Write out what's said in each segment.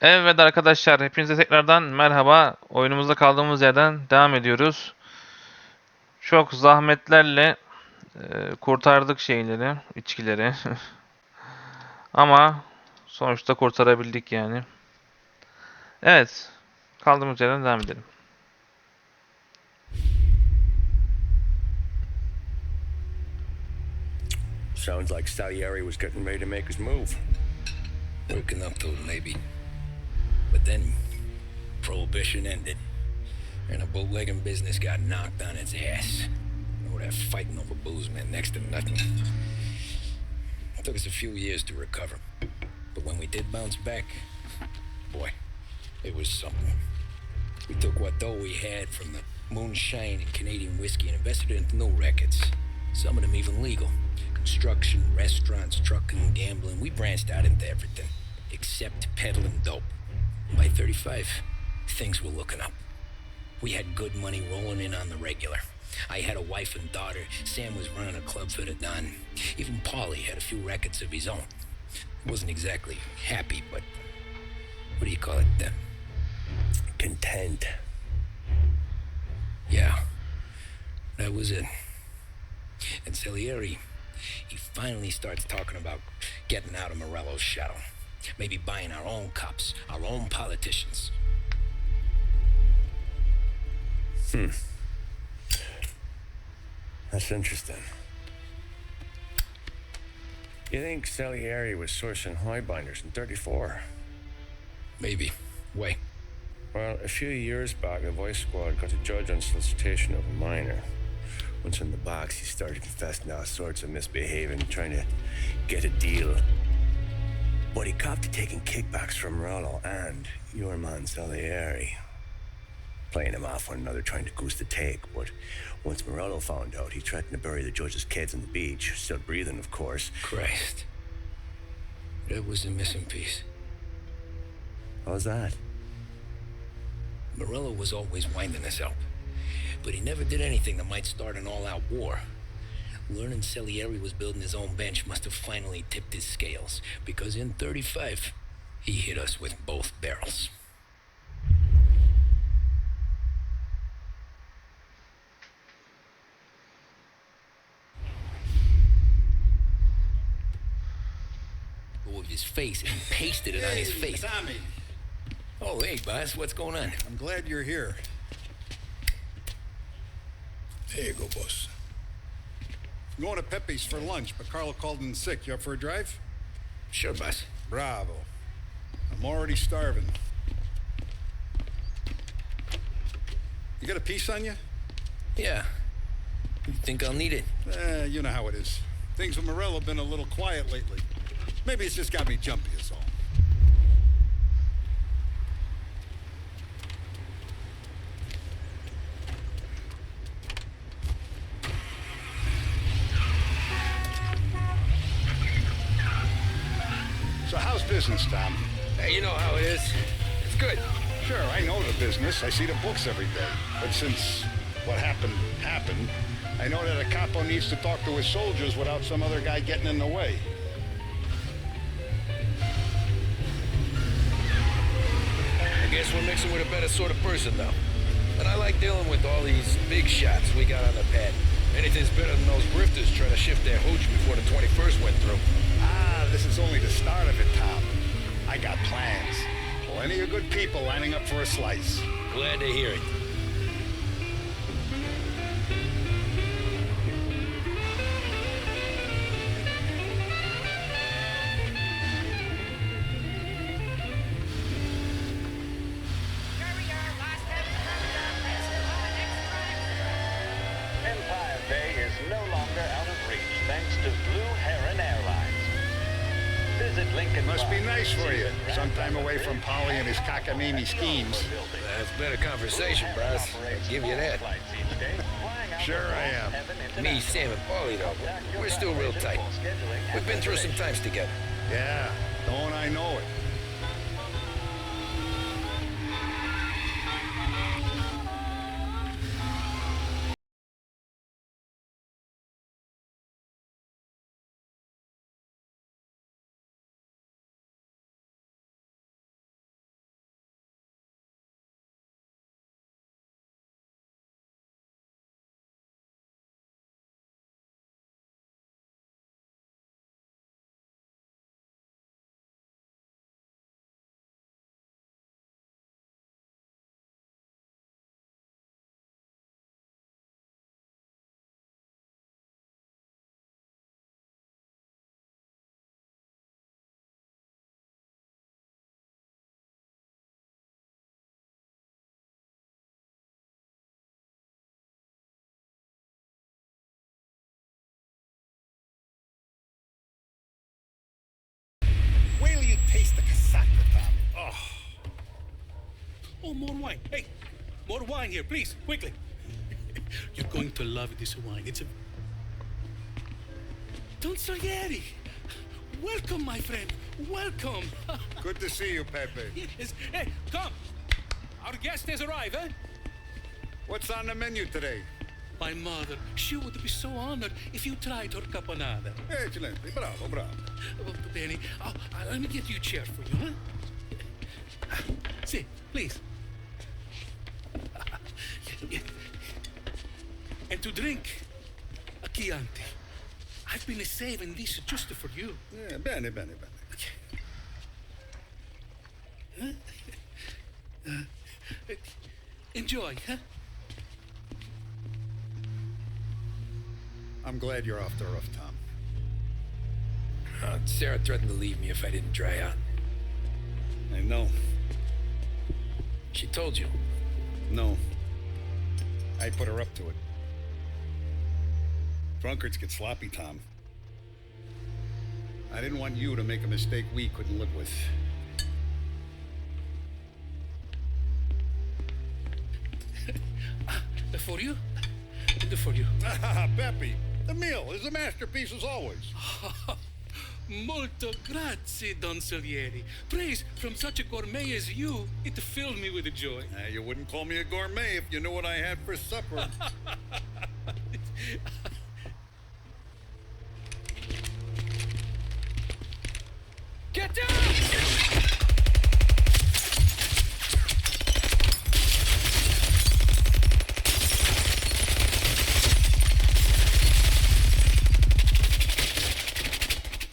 Evet arkadaşlar, hepinize tekrardan merhaba. Oyunumuzda kaldığımız yerden devam ediyoruz. Çok zahmetlerle kurtardık şeyleri, içkileri. Ama sonuçta kurtarabildik yani. Evet, kaldığımız yerden devam edelim. Sounds like Salieri was getting ready to make his move. Working up to it, maybe. But then, Prohibition ended, and the bootlegging business got knocked on its ass. Oh, that fighting over booze meant next to nothing. It took us a few years to recover. But when we did bounce back, boy, it was something. We took what dough we had from the moonshine and Canadian whiskey and invested it into new rackets. Some of them even legal. Construction, restaurants, trucking, gambling. We branched out into everything, except peddling dope. And by 35, things were looking up. We had good money rolling in on the regular. I had a wife and daughter. Sam was running a club for the Don. Even Paulie had a few records of his own. He wasn't exactly happy, but what do you call it then? Content. Yeah, that was it. And Salieri, he finally starts talking about getting out of Morello's shadow. Maybe buying our own cops, our own politicians. That's interesting. You think Salieri was sourcing highbinders in 34? Maybe. Wait. Well, a few years back, a voice squad got a judge on solicitation of a minor. Once in the box, he started confessing all sorts of misbehaving, trying to get a deal. But he copped to taking kickbacks from Rollo and your man Salieri. Playing him off one another, trying to goose the take. But once Morello found out, he threatened to bury the judge's kids on the beach. Still breathing, of course. Christ. That was the missing piece. How's that? Morello was always winding us up. But he never did anything that might start an all-out war. Learning Salieri was building his own bench must have finally tipped his scales. Because in 35, he hit us with both barrels. With his face, and he pasted it on his face. Tommy. Oh, hey, boss, what's going on? I'm glad you're here. There you go, boss. I'm going to Pepe's for lunch, but Carlo called in sick. You up for a drive? Sure, boss. Bravo. I'm already starving. You got a piece on you? Yeah. You think I'll need it? You know how it is. Things with Morello have been a little quiet lately. Maybe it's just got me jumpy is all. So how's business, Tom? Hey, you know how it is. It's good. Sure, I know the business. I see the books every day. But since what happened, I know that a capo needs to talk to his soldiers without some other guy getting in the way. I guess we're mixing with a better sort of person now. And I like dealing with all these big shots we got on the pad. Anything's better than those grifters trying to shift their hooch before the 21st went through. This is only the start of it, Tom. I got plans. Plenty of good people lining up for a slice. Glad to hear it. Empire Bay is no longer out of reach thanks to Blue Heron Airlines. Visit Lincoln Must be Park. nice for you. Some time away from Polly and his cockamamie schemes. That's better conversation, boss. I'll give you that. Sure I am. Me, Sam, and Paulie, though, we're still real tight. We've been through some times together. Yeah, don't I know it. more wine. Hey, more wine here, please, quickly. You're going to love this wine. It's a... Don Salieri. Welcome, my friend. Welcome. Good to see you, Pepe. Yes. Hey, come. Our guest has arrived, eh? What's on the menu today? My mother, she would be so honored if you tried her caponata. Excelente, bravo, bravo. Benny, let me get you a chair for you, huh? See, please. And to drink, a Chianti. I've been saving this just for you. Yeah, bene, bene, bene. Enjoy, huh? I'm glad you're off the roof, Tom. Sarah threatened to leave me if I didn't dry out. I know. She told you. No. I put her up to it. Drunkards get sloppy, Tom. I didn't want you to make a mistake we couldn't live with. For you? For you. Pepe, the meal is a masterpiece as always. Molto grazie, Don Salieri. Praise from such a gourmet as you, it filled me with joy. You wouldn't call me a gourmet if you knew what I had for supper. Get down!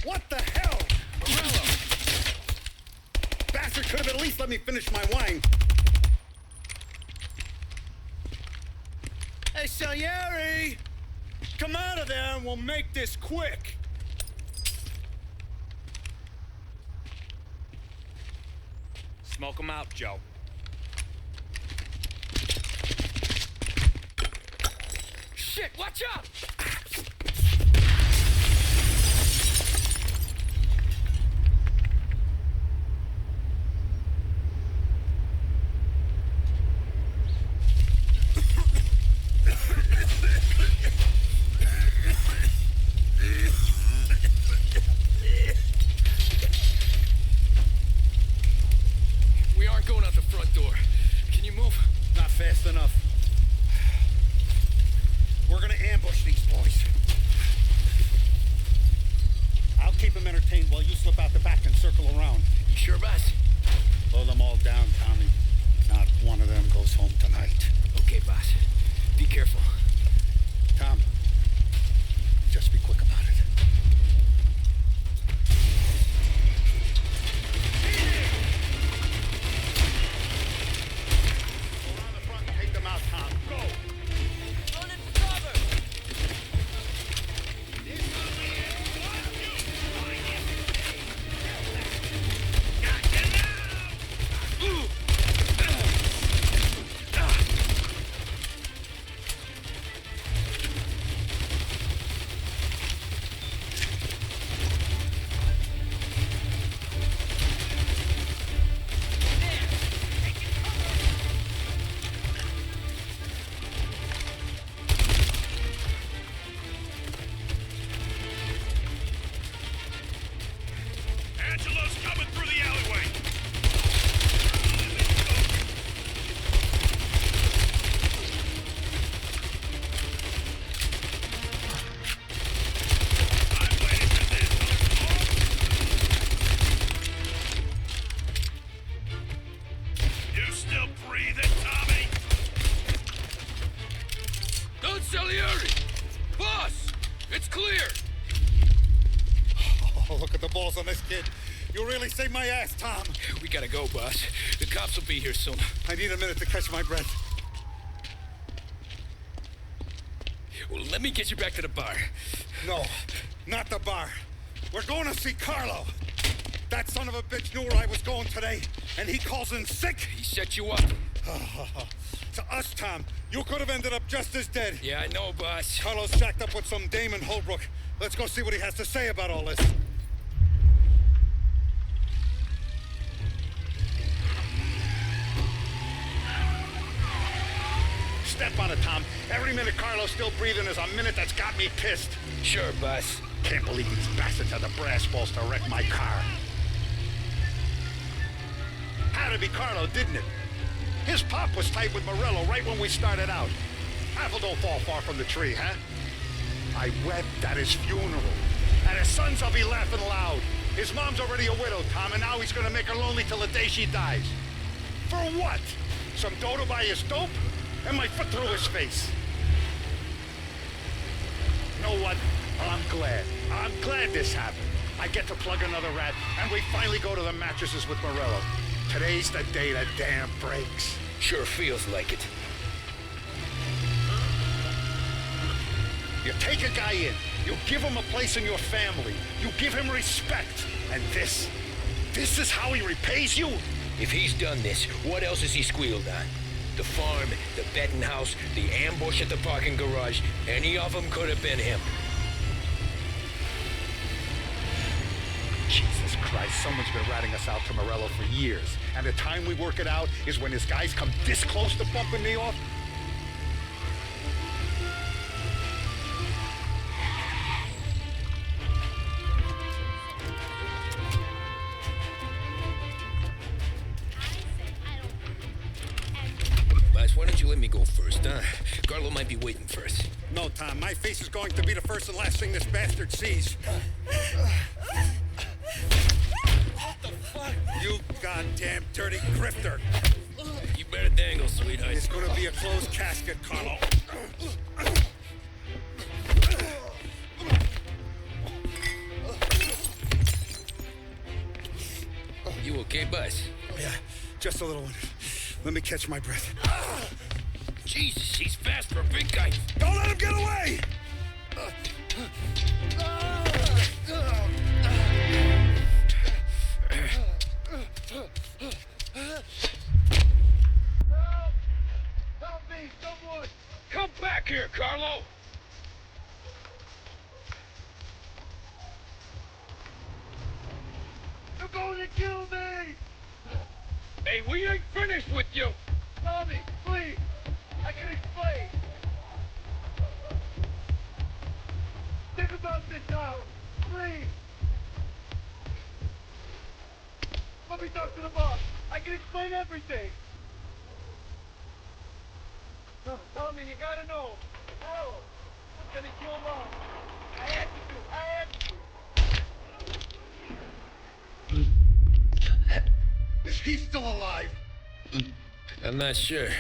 What the hell? Morello! Bastard could have at least let me finish my wine. Hey, Salieri! Come out of there and we'll make this quick. Smoke 'em out, Joe. Shit, watch out! We aren't going out the front door. Can you move? Not fast enough. We're gonna ambush these boys. I'll keep them entertained while you slip out the back and circle around. You sure, boss? Blow them all down, Tommy. Not one of them goes home tonight. Okay, boss. Be careful. Tom, just be quick about it. Go around the front and take them out, Tom. Go! Run in for cover! Angelo's coming through the alleyway. I'm waiting for this. You still breathing, Tommy? Don Salieri! Boss! It's clear! Oh, look at the balls on this kid. You really saved my ass, Tom. We gotta go, boss. The cops will be here soon. I need a minute to catch my breath. Well, let me get you back to the bar. No, not the bar. We're going to see Carlo. That son of a bitch knew where I was going today, and he calls in sick. He set you up. To us, Tom, you could have ended up just as dead. Yeah, I know, boss. Carlo's shacked up with some dame in Holbrook. Let's go see what he has to say about all this. step on it, Tom. Every minute Carlo's still breathing is a minute that's got me pissed. Sure, boss. Can't believe these bastards had the brass balls to wreck my car. Had to be Carlo, didn't it? His pop was tight with Morello right when we started out. Apple don't fall far from the tree, huh? I wept at his funeral. At his sons, I'll be laughing loud. His mom's already a widow, Tom, and now he's gonna make her lonely till the day she dies. For what? Some dough to buy his dope? And my foot through his face. You know what? I'm glad. I'm glad this happened. I get to plug another rat, and we finally go to the mattresses with Morello. Today's the day the dam breaks. Sure feels like it. You take a guy in, you give him a place in your family, you give him respect, and this is how he repays you? If he's done this, what else has he squealed on? The farm, the betting house, the ambush at the parking garage, any of them could have been him. Jesus Christ, someone's been ratting us out to Morello for years, and the time we work it out is when his guys come this close to bumping me off? Boss, why don't you let me go first, huh? Carlo might be waiting for us. No, Tom, my face is going to be the first and last thing this bastard sees. You goddamn dirty grifter! You better dangle, sweetheart. It's gonna be a closed casket, Carlo. You okay, boss? Yeah, just a little one. Let me catch my breath. Jesus, he's fast for a big guy. Don't let him get away! Help me, someone! Come back here, Carlo! They're going to kill me! Hey, we ain't finished with you! Tommy, please! I can explain! Think about this now! Please! Let me talk to the boss! I can explain everything! Tommy, you gotta know! Hell! I'm gonna kill Mom! I had to do! I had to! Is he still alive? I'm not sure.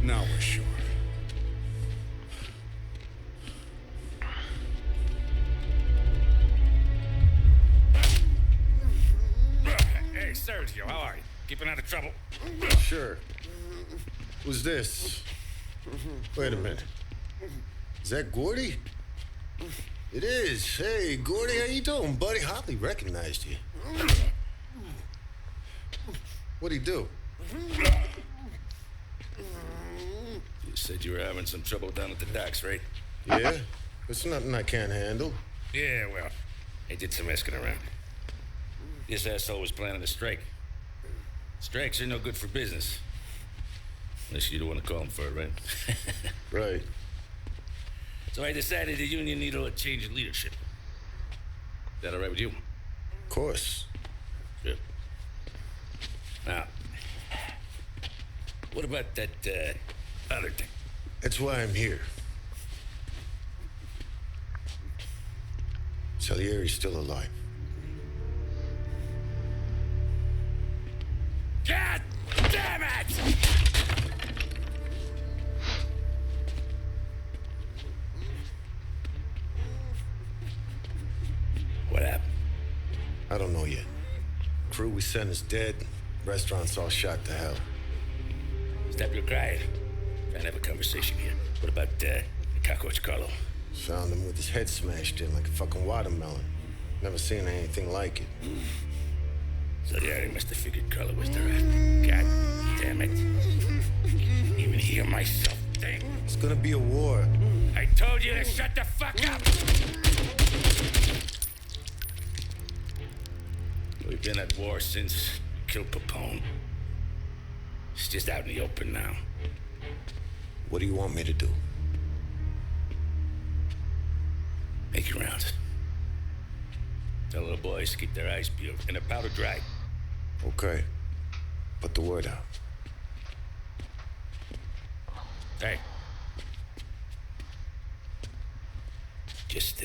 Now we're sure. Hey, Sergio, how are you? Keeping out of trouble? Sure. Who's this? Wait a minute. Is that Gordy? It is. Hey, Gordy, how you doing, buddy? Hardly recognized you. What'd he do? You said you were having some trouble down at the docks, right? Yeah? It's nothing I can't handle. Yeah, well, I did some asking around. This asshole was planning a strike. Strikes are no good for business. Unless you don't want to call them for it, right? Right. So I decided the union needed a change in leadership. Is that all right with you? Of course. Good. Now, what about that, other thing? That's why I'm here. Salieri's still alive. God damn it! What happened? I don't know yet. Crew we sent is dead. Restaurant's all shot to hell. Stop your crying. Trying to have a conversation here. What about, the cockroach Carlo? Found him with his head smashed in like a fucking watermelon. Never seen anything like it. So yeah, they must have figured Carla was their after. God damn it. Even hear myself think. It's gonna be a war. I told you to shut the fuck up! We've been at war since we killed Capone. It's just out in the open now. What do you want me to do? Make your rounds. Tell the boys to keep their eyes peeled and their powder dry. Okay. Put the word out. Hey. Just,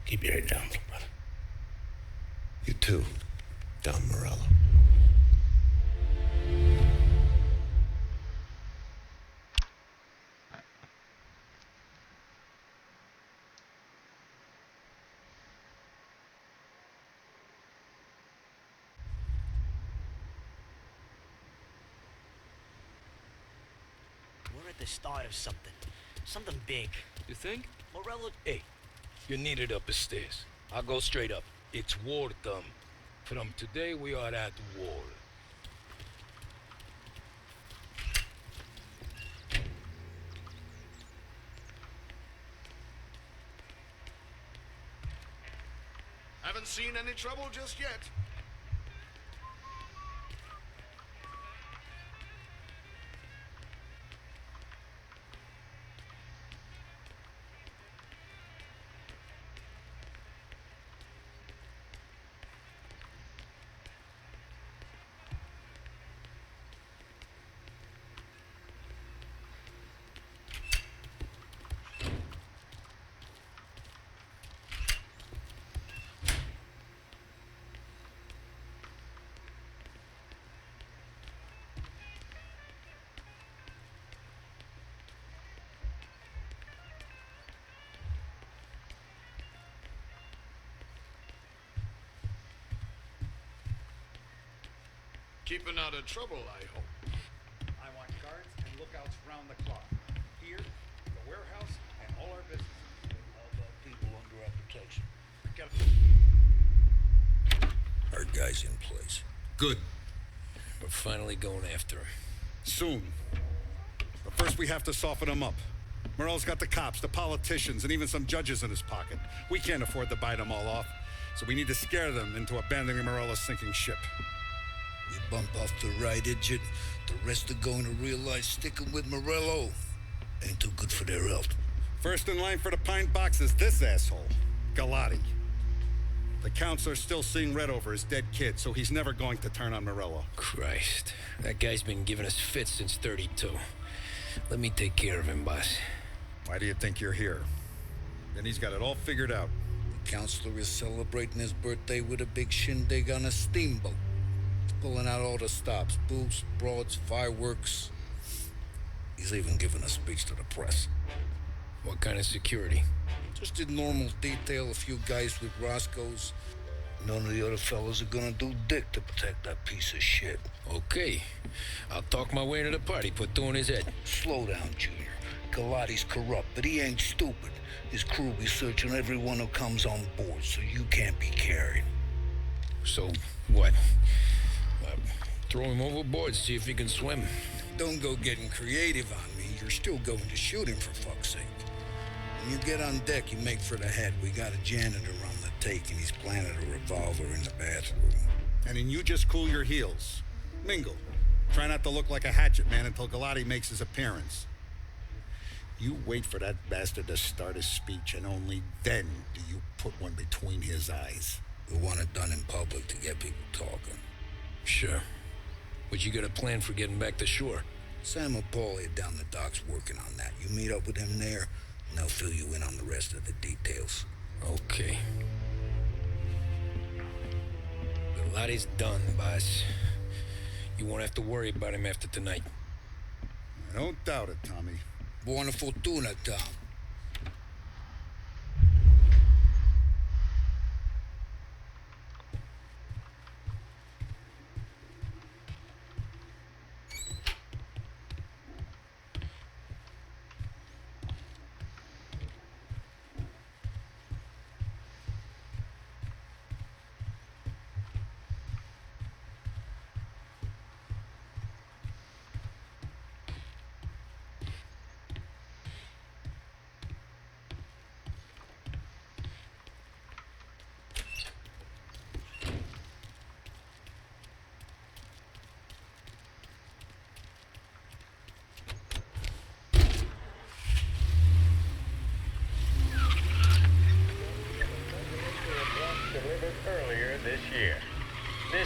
keep your head down, little brother. You too, Don Morello. We're at the start of something. Something big. You think? Morello... Hey, you're needed up the stairs. I'll go straight up. It's war time. From today, we are at war. Haven't seen any trouble just yet. Keeping out of trouble, I hope. I want guards and lookouts round the clock. Here, the warehouse, and all our businesses. All the people under our protection. Get Our guy's in place. Good. We're finally going after him. Soon. But first we have to soften him up. Morel's got the cops, the politicians, and even some judges in his pocket. We can't afford to bite them all off, so we need to scare them into abandoning Morello's sinking ship. We bump off the right idiot. The rest are going to realize sticking with Morello ain't too good for their health. First in line for the pine box is this asshole, Galati. The counselor's still seeing red over his dead kid, so he's never going to turn on Morello. Christ, that guy's been giving us fits since 32. Let me take care of him, boss. Why do you think you're here? Then he's got it all figured out. The counselor is celebrating his birthday with a big shindig on a steamboat. Pulling out all the stops, booths, broads, fireworks. He's even giving a speech to the press. What kind of security? Just a normal detail, a few guys with Roscoe's. None of the other fellas are gonna do dick to protect that piece of shit. Okay. I'll talk my way into the party, put two in his head. Slow down, Junior. Galati's corrupt, but he ain't stupid. His crew be searching everyone who comes on board, so you can't be carried. So, what? Throw him overboard, see if he can swim. Don't go getting creative on me. You're still going to shoot him, for fuck's sake. When you get on deck, you make for the head. We got a janitor on the take, and he's planted a revolver in the bathroom. And then you just cool your heels. Mingle. Try not to look like a hatchet man until Galati makes his appearance. You wait for that bastard to start his speech, and only then do you put one between his eyes. We want it done in public to get people talking. Sure. But you got a plan for getting back to shore? Sam and Paul are down the docks working on that. You meet up with them there, and they'll fill you in on the rest of the details. Okay. Galati's done, boss. You won't have to worry about him after tonight. I don't doubt it, Tommy. Buona fortuna, Tom.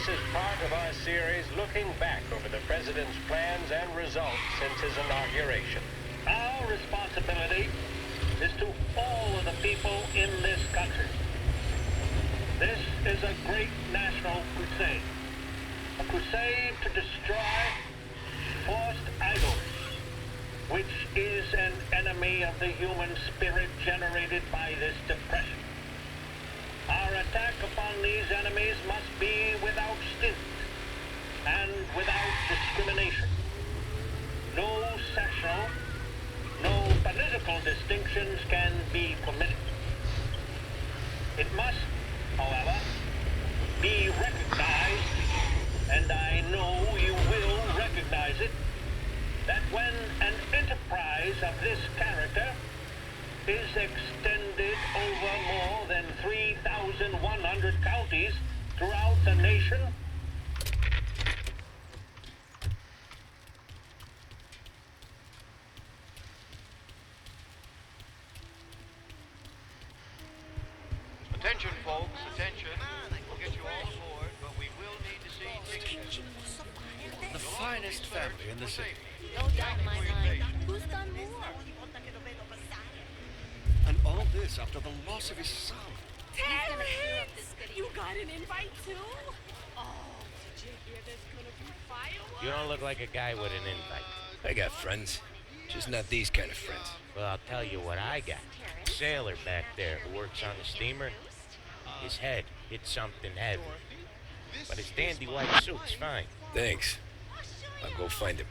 This is part of our series looking back over the president's plans and results since his inauguration. Our responsibility is to all of the people in this country. This is a great national crusade. A crusade to destroy forced idols, which is an enemy of the human spirit generated by this depression. Our attack upon these enemies must be without stint and without discrimination. No sectional, no political distinctions can be permitted. It must, however, be recognized, and I know you will recognize it, that when an enterprise of this character is extended over more than 3,100 counties throughout the nation, Attention, folks, attention. We'll get you all aboard, but we will need to see pictures. The finest family in the city. No doubt in my mind. Who's done more? And all this after the loss of his son. Terrence! You got an invite too? Oh, did you hear there's gonna be fireworks? You don't look like a guy with an invite. I got friends, just not these kind of friends. Well, I'll tell you what I got. Sailor back there who works on the steamer. His head hit something heavy. But his dandy white suit's fine. Thanks. I'll go find him.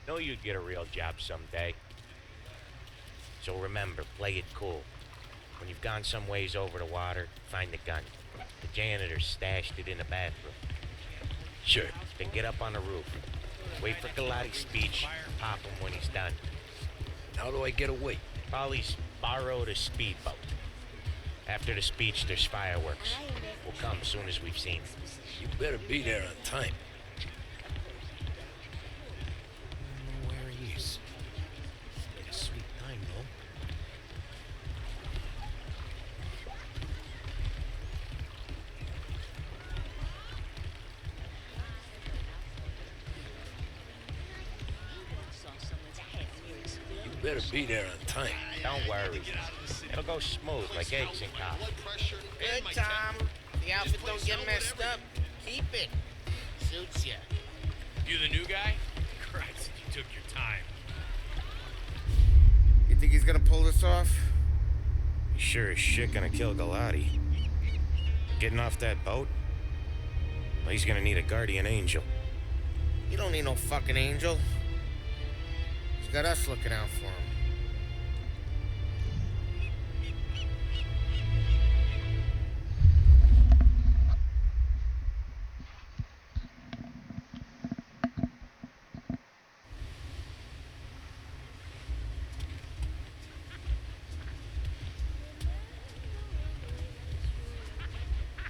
Know you'd get a real job someday. So remember, play it cool. When you've gone some ways over the water, find the gun. The janitor stashed it in the bathroom. Sure. Then get up on the roof. Wait for Galati's speech, pop him when he's done. How do I get away? Polly's borrowed a speedboat. After the speech, there's fireworks. We'll come as soon as we've seen him. You better be there on time. I don't know where he is. Get a sweet time, though. You better be there on time. Don't worry. It'll go smooth like eggs and coffee. Good, Tom. The outfit don't get messed up. Keep it. Suits ya. You the new guy? Christ, you took your time. You think he's gonna pull this off? He's sure as shit gonna kill Galati. Getting off that boat? Well, he's gonna need a guardian angel. You don't need no fucking angel. He's got us looking out for him.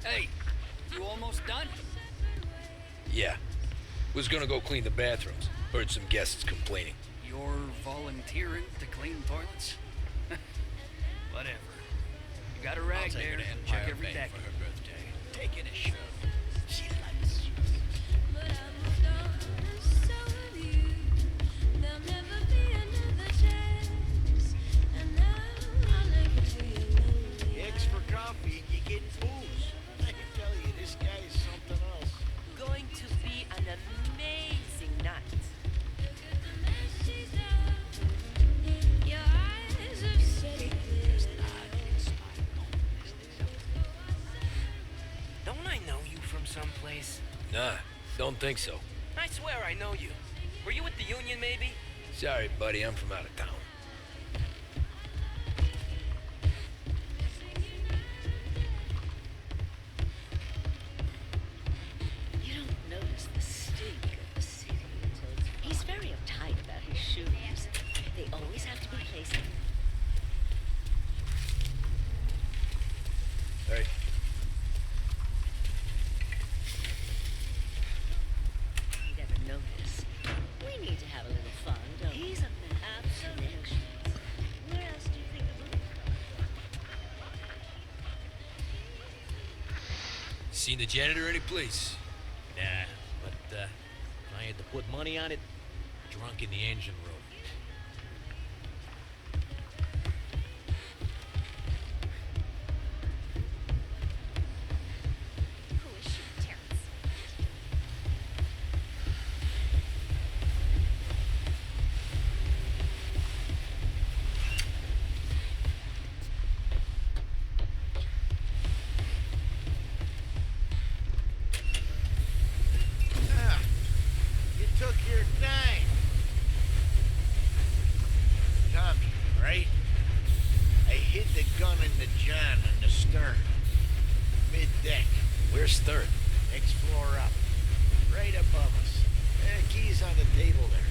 Hey, you almost done? Yeah. Was gonna go clean the bathrooms. Heard some guests complaining. You're volunteering to clean toilets? Whatever. You got a rag there. Check every deck. For her birthday. Take it a shove. She likes you. Eggs for coffee, you get booze. I can tell you, this guy is something else. Going to be an amazing night. from someplace? Nah, don't think so. I swear I know you. Were you with the Union, maybe? Sorry, buddy, I'm from out of town. You don't notice the stink of the city. He's very uptight about his shoes. They always have to be placed. Hey. You never notice. We need to have a little fun, don't we? He's a man. Absolutely. Where else do you think the movie? Seen the janitor any place? Nah, but if I had to put money on it, drunk in the engine room. Who is she, Terrence? Ah, you took your time. Tommy, right? I hid the gun in the John on the stern. Mid-deck. Where's third? Next floor up. Right above us. Keys on the table there.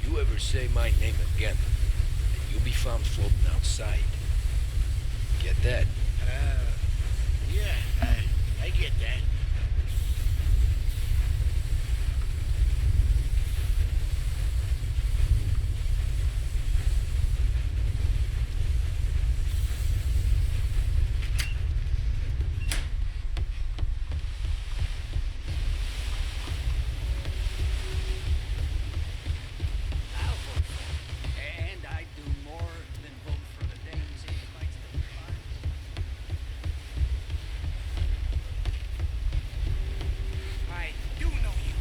You ever say my name again, and you'll be found floating outside. Get that? Yeah, I get that. I'll vote for him. And I'd do more than vote for the dames he invites to the parties. I do know you.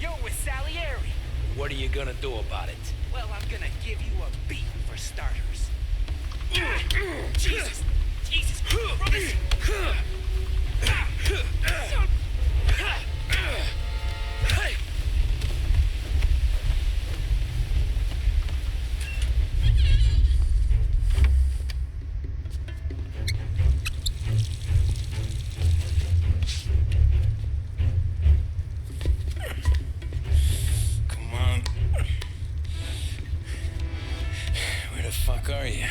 You're with Salieri. What are you gonna do about it? Well, I'm gonna give you a beat for starters. Jesus! Jesus! Rubbish! Come on. Where the fuck are you?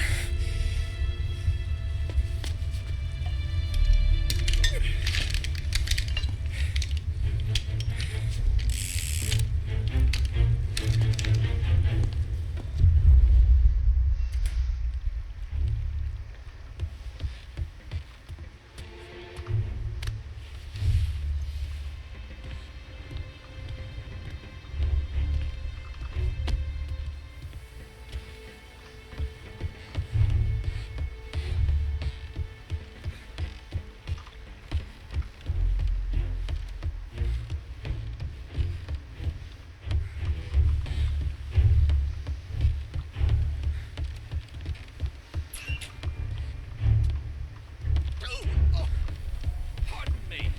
Pardon me.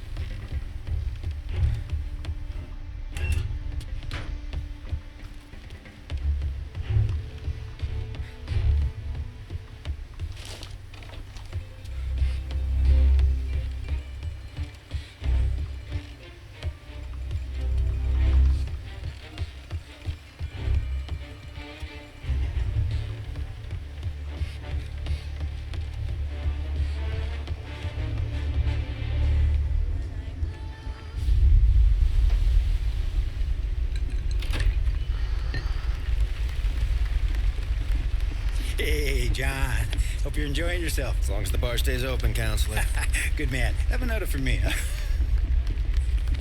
Hey, John. Hope you're enjoying yourself. As long as the bar stays open, counselor. Good man. Have another for me, huh?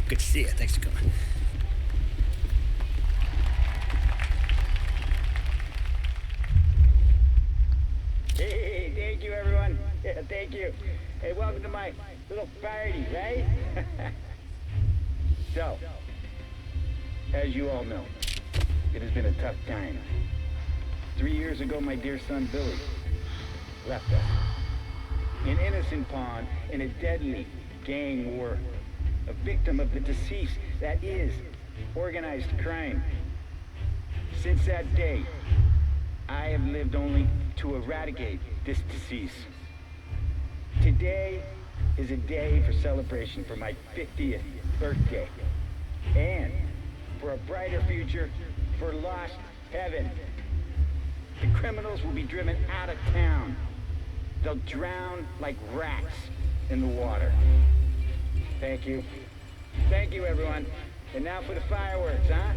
Good to see you. Thanks for coming. Hey, thank you, everyone. Yeah, thank you. Hey, welcome to my little party, right? So, as you all know, it has been a tough time. 3 years ago, my dear son Billy left us. An innocent pawn in a deadly gang war. A victim of the deceased that is organized crime. Since that day, I have lived only to eradicate this disease. Today is a day for celebration for my 50th birthday. And for a brighter future for lost heaven. The criminals will be driven out of town. They'll drown like rats in the water. Thank you. Thank you, everyone. And now for the fireworks, huh?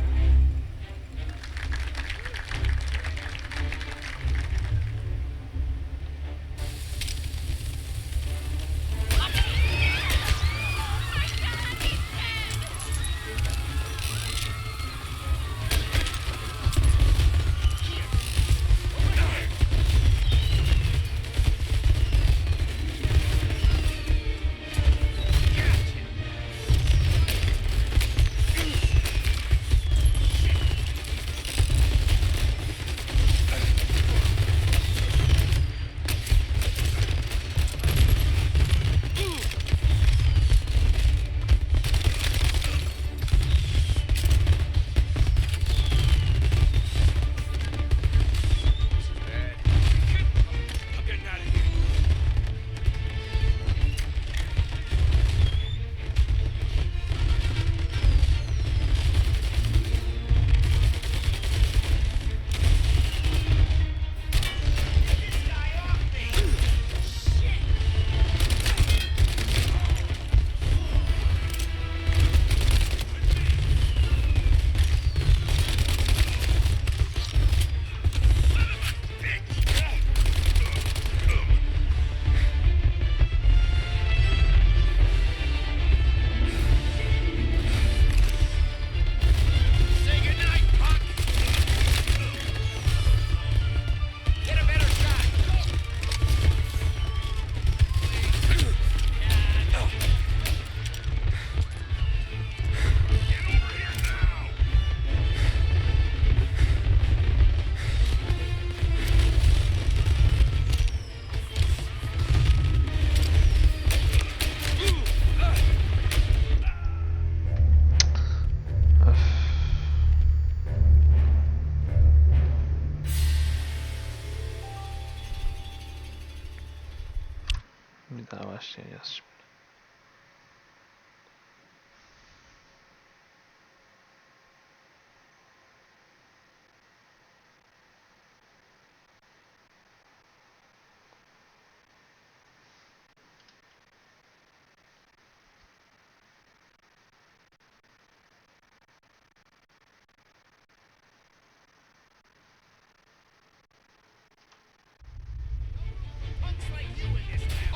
Bir daha başlayacağız şimdi.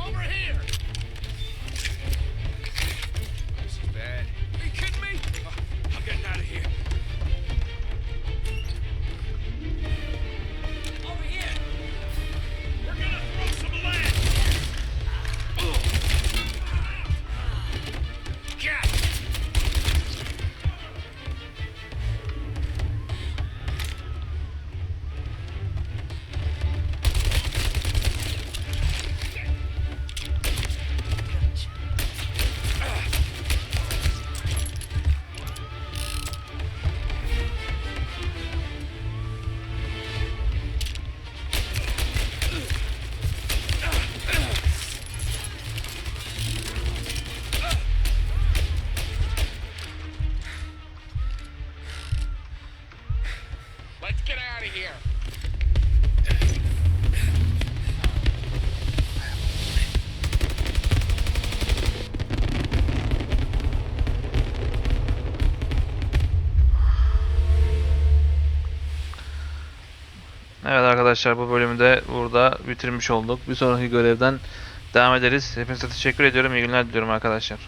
Over here! This is bad. Are you kidding me? I'm getting out of here. Over here! We're gonna throw some lead! Cat! Let's get out of here. Evet arkadaşlar, bu bölümü de burada bitirmiş olduk. Bir sonraki görevden devam ederiz. Hepinize teşekkür ediyorum. İyi günler diliyorum arkadaşlar.